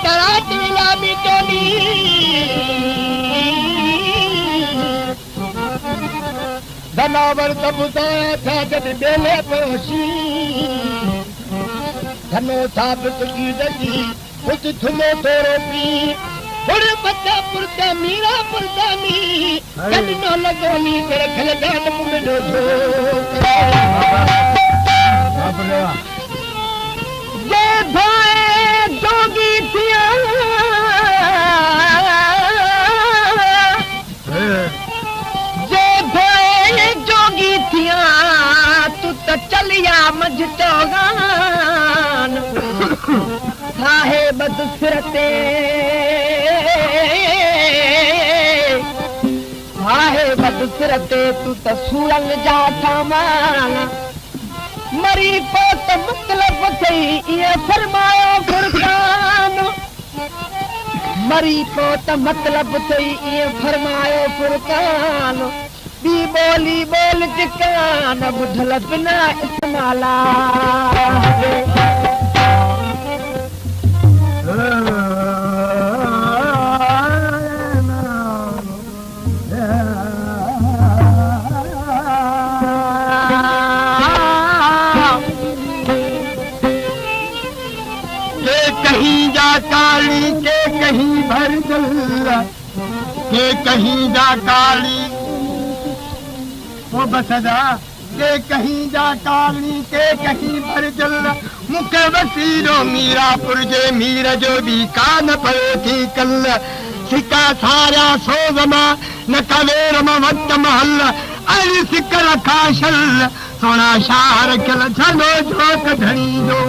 कराट लामी टोली धनावर तबुदाया था जब बेले पोशी धनो साबित की दगी कुछ थुलो तोरो पी थोड़े बच्चा पुरता मीरा पुरतानी कदनो लगोनी तेरे खले जान मुंडो जे भाए जोगी थिया जे भाए जोगी थिया तू तो चलिया मझ चौगान थाहे बदसरते थाहे बदसरते तू तो सूरंग जा सामान मरी पोत मतलब थई ये फरमायो फुरकान मरी पोत मतलब थई ये फरमायो फुरकान बी बोली बोल चिकान बुझल बिना इस्माला काली के कहीं भर जल्ला के कहीं जा काली वो बसदा के कहीं जा काली के कहीं भर जल्ला मुखे वसीरो मीरापुर जे मीर जो भी कान पर थी कल सिका सारा सोगमा न कवेर मवत महल अली सिकल खाशल सोना शार कल झलो झोक धनी जो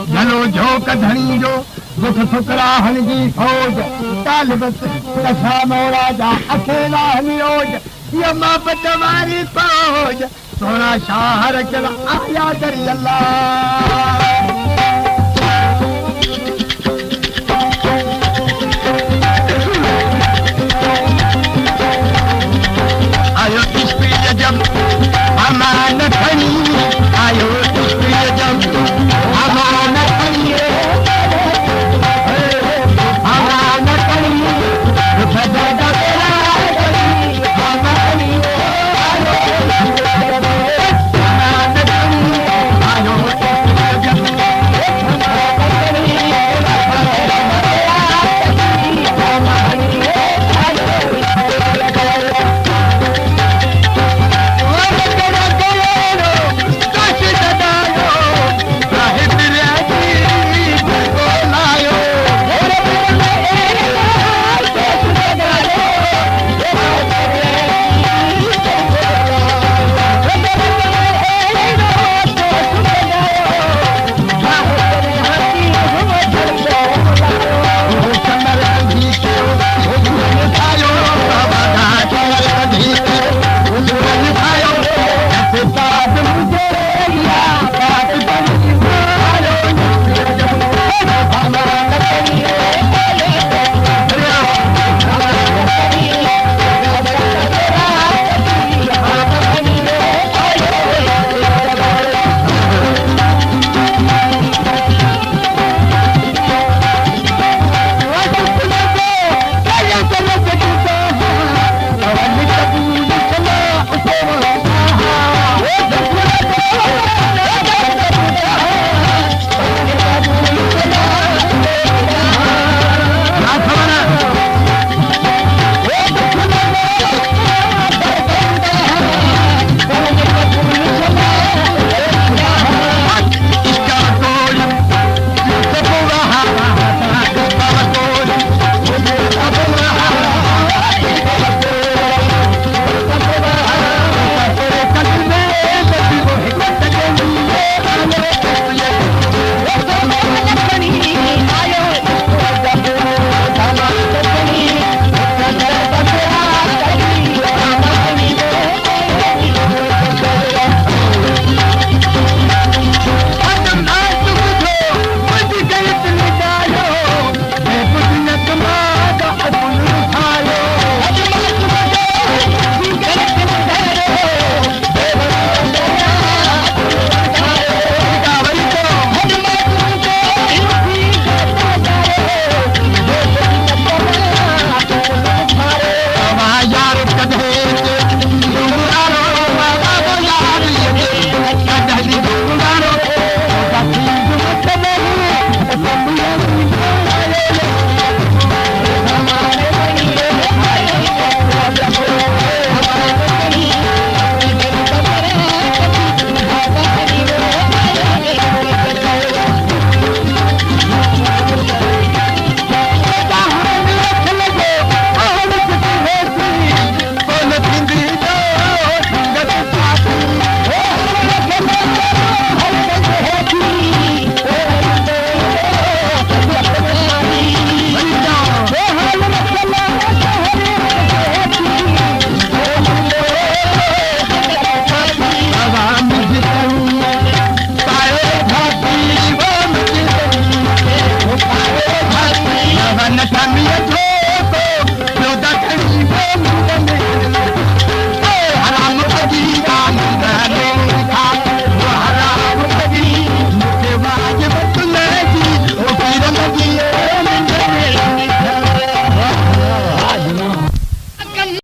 झलो झोक धनी जो दुख फुकरा हनगी फौज तालिबत कसा मोरा जा अकेला हनियोज यमा पटवारी फौज सोना शाहर चला आया दरी अल्लाह